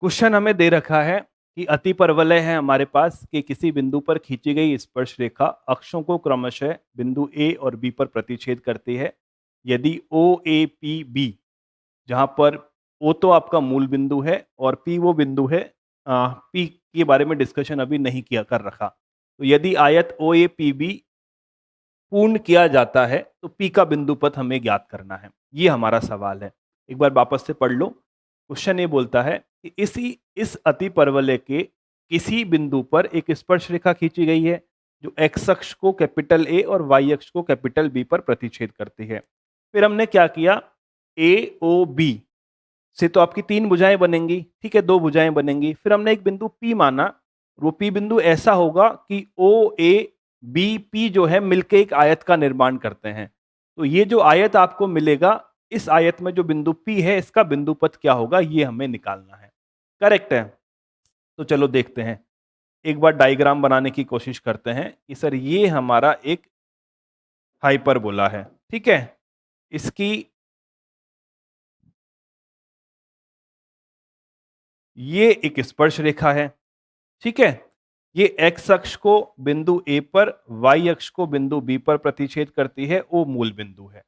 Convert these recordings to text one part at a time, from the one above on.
Question हमें दे रखा है कि अति परवलय है हमारे पास कि किसी बिंदु पर खींची गई स्पर्श रेखा अक्षों को क्रमशः बिंदु ए और बी पर प्रतिच्छेद करती है। यदि ओ ए पी बी, जहां पर ओ तो आपका मूल बिंदु है और पी वो बिंदु है, पी के बारे में डिस्कशन अभी नहीं किया कर रखा। तो यदि आयत ओ ए पी बी पूर्ण किया जाता है तो पी का बिंदु पथ हमें ज्ञात करना है। ये हमारा सवाल है। एक बार वापस से पढ़ लो। क्वेश्चन ये बोलता है कि इस अति परवलय के किसी बिंदु पर एक स्पर्श रेखा खींची गई है जो एक्स अक्ष को कैपिटल ए और वाई अक्ष को कैपिटल बी पर प्रतिच्छेद करती है। फिर हमने क्या किया, ए ओ बी से तो आपकी तीन भुजाएं बनेंगी, ठीक है, दो भुजाएं बनेंगी। फिर हमने एक बिंदु पी माना, वो पी बिंदु ऐसा होगा कि ओ ए बी पी जो है मिलके एक आयत का निर्माण करते हैं। तो ये जो आयत आपको मिलेगा, इस आयत में जो बिंदु पी है इसका बिंदु पथ क्या होगा, ये हमें निकालना है। करेक्ट है। तो चलो देखते हैं, एक बार डायग्राम बनाने की कोशिश करते हैं कि सर ये हमारा एक हाइपरबोला है, ठीक है। इसकी ये एक स्पर्श रेखा है, ठीक है। ये एक्स अक्ष को बिंदु ए पर, वाई अक्ष को बिंदु बी पर प्रतिच्छेद करती है, ओ मूल बिंदु है।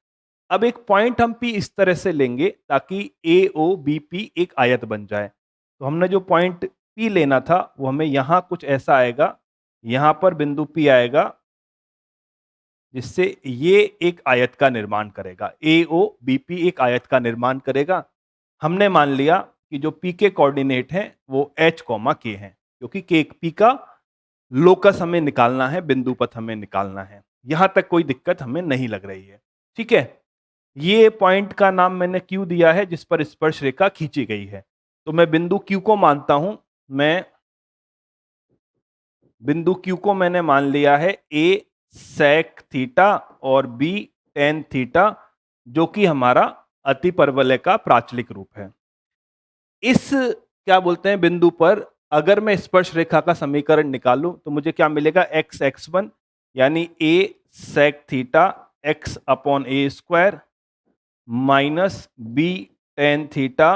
अब एक पॉइंट हम पी इस तरह से लेंगे ताकि ए ओ बी पी एक आयत बन जाए। तो हमने जो पॉइंट पी लेना था वो हमें यहां कुछ ऐसा आएगा, यहां पर बिंदु पी आएगा जिससे ये एक आयत का निर्माण करेगा, ए ओ बी पी एक आयत का निर्माण करेगा। हमने मान लिया कि जो पी के कोऑर्डिनेट हैं वो एच कॉमा के हैं, क्योंकि के पी का लोकस हमें निकालना है, बिंदु पथ हमें निकालना है। यहां तक कोई दिक्कत हमें नहीं लग रही है, ठीक है। ये पॉइंट का नाम मैंने क्यू दिया है जिस पर स्पर्श रेखा खींची गई है। तो मैं बिंदु क्यू को मानता हूं, मैं बिंदु क्यू को मैंने मान लिया है ए सेक थीटा और बी टेन थीटा, जो कि हमारा अति परवलय का प्राचलिक रूप है। इस क्या बोलते हैं बिंदु पर अगर मैं स्पर्श रेखा का समीकरण निकालूं तो मुझे क्या मिलेगा, एक्स एक्स वन यानी A sec theta X upon A square minus B tan theta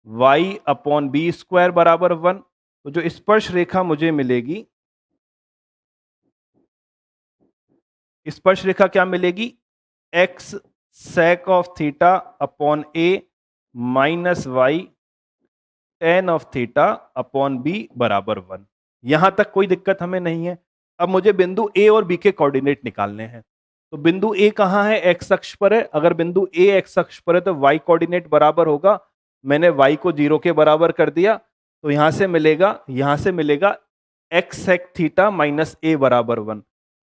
Y upon B square बराबर वन। तो जो स्पर्श रेखा मुझे मिलेगी, स्पर्श रेखा क्या मिलेगी, x sec of theta upon a minus y tan of theta upon b बराबर वन। यहां तक कोई दिक्कत हमें नहीं है। अब मुझे बिंदु ए और बी के कोऑर्डिनेट निकालने हैं। तो बिंदु ए कहां है, एक्स अक्ष पर है। अगर बिंदु ए एक्स अक्ष पर है तो वाई कोऑर्डिनेट बराबर होगा, मैंने वाई को जीरो के बराबर कर दिया। तो यहां से मिलेगा एक्स सेक थीटा माइनस ए बराबर वन।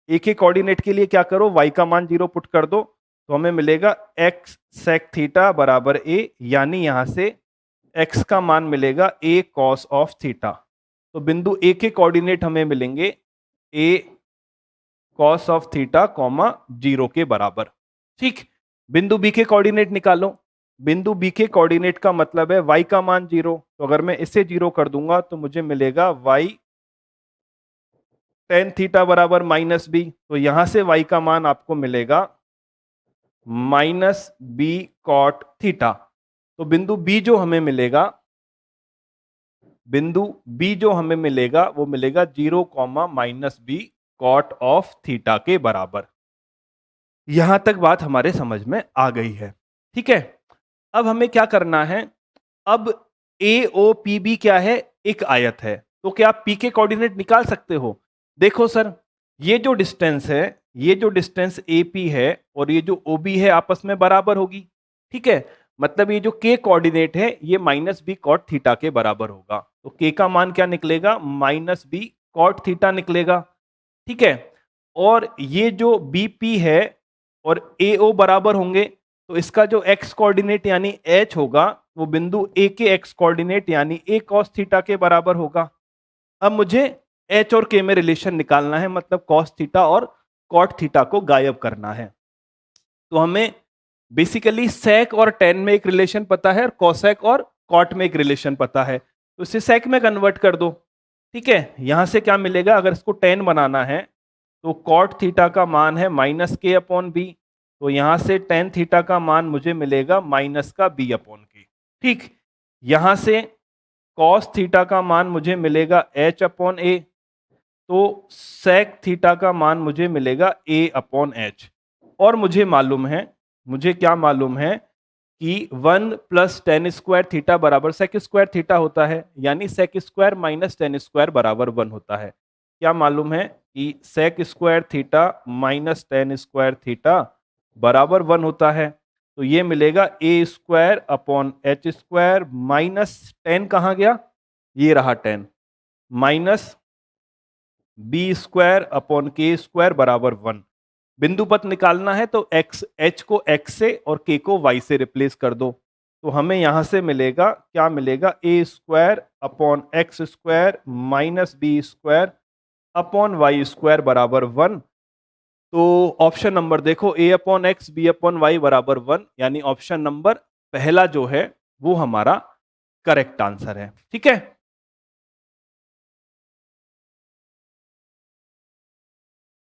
ए के कोऑर्डिनेट के लिए क्या करो, वाई का मान जीरो पुट कर दो, तो हमें मिलेगा एक्स सेक थीटा बराबर ए, यानी यहां से x का मान मिलेगा a कॉस ऑफ थीटा। तो बिंदु a के कोऑर्डिनेट हमें मिलेंगे a cos of theta comma zero के बराबर, ठीक। बिंदु b के कोऑर्डिनेट निकालो। बिंदु b के कोऑर्डिनेट का मतलब है y का मान जीरो, तो अगर मैं इसे जीरो कर दूंगा तो मुझे मिलेगा y टेन थीटा बराबर माइनस बी। तो यहां से y का मान आपको मिलेगा माइनस बी कॉट थीटा। तो बिंदु B जो हमें मिलेगा, वो मिलेगा zero comma minus b cot of theta के बराबर। यहां तक बात हमारे समझ में आ गई है, ठीक है। अब हमें क्या करना है, अब ए ओ पी बी क्या है, एक आयत है। तो क्या आप पी के कोऑर्डिनेट निकाल सकते हो। देखो सर, ये जो डिस्टेंस है, ये जो डिस्टेंस ए पी है और ये जो ओ बी है आपस में बराबर होगी, ठीक है। मतलब ये जो के कोऑर्डिनेट है ये माइनस बी कॉट थीटा के बराबर होगा। तो के का मान क्या निकलेगा, माइनस बी कॉट थीटा निकलेगा, ठीक है। और ये जो बी पी है और ए ओ बराबर होंगे, तो इसका जो एक्स कोऑर्डिनेट यानी एच होगा वो बिंदु ए के एक्स कोऑर्डिनेट यानी ए कॉस थीटा के बराबर होगा। अब मुझे एच और के में रिलेशन निकालना है, मतलब कॉस थीटा और कॉट थीटा को गायब करना है। तो हमें बेसिकली सेक और टेन में एक रिलेशन पता है और कॉसेक और कॉट में एक रिलेशन पता है, तो इसे सेक में कन्वर्ट कर दो, ठीक है। यहां से क्या मिलेगा, अगर इसको टेन बनाना है तो कॉट थीटा का मान है माइनस के अपॉन बी, तो यहां से टेन थीटा का मान मुझे मिलेगा माइनस का बी अपॉन के, ठीक। यहां से कॉस थीटा का मान मुझे मिलेगा h अपॉन ए, तो सेक थीटा का मान मुझे मिलेगा a अपॉन एच। और मुझे मालूम है, मुझे क्या मालूम है कि 1 प्लस टेन स्क्वायर थीटा बराबर सेक स्क्वायर थीटा होता है, यानी sec square minus tan square बराबर 1 होता है। क्या मालूम है कि sec square theta minus tan square theta बराबर 1 होता है। तो ये मिलेगा A square upon H square minus tan कहाँ गया, ये रहा tan, minus B square upon K square बराबर 1। बिंदु पथ निकालना है तो एक्स एच को एक्स से और के को वाई से रिप्लेस कर दो। तो हमें यहां से मिलेगा, क्या मिलेगा, A square upon X square minus B square upon Y square बराबर 1। तो ऑप्शन नंबर देखो, A upon X B upon Y बराबर 1, यानी ऑप्शन नंबर पहला जो है वो हमारा करेक्ट आंसर है। ठीक है।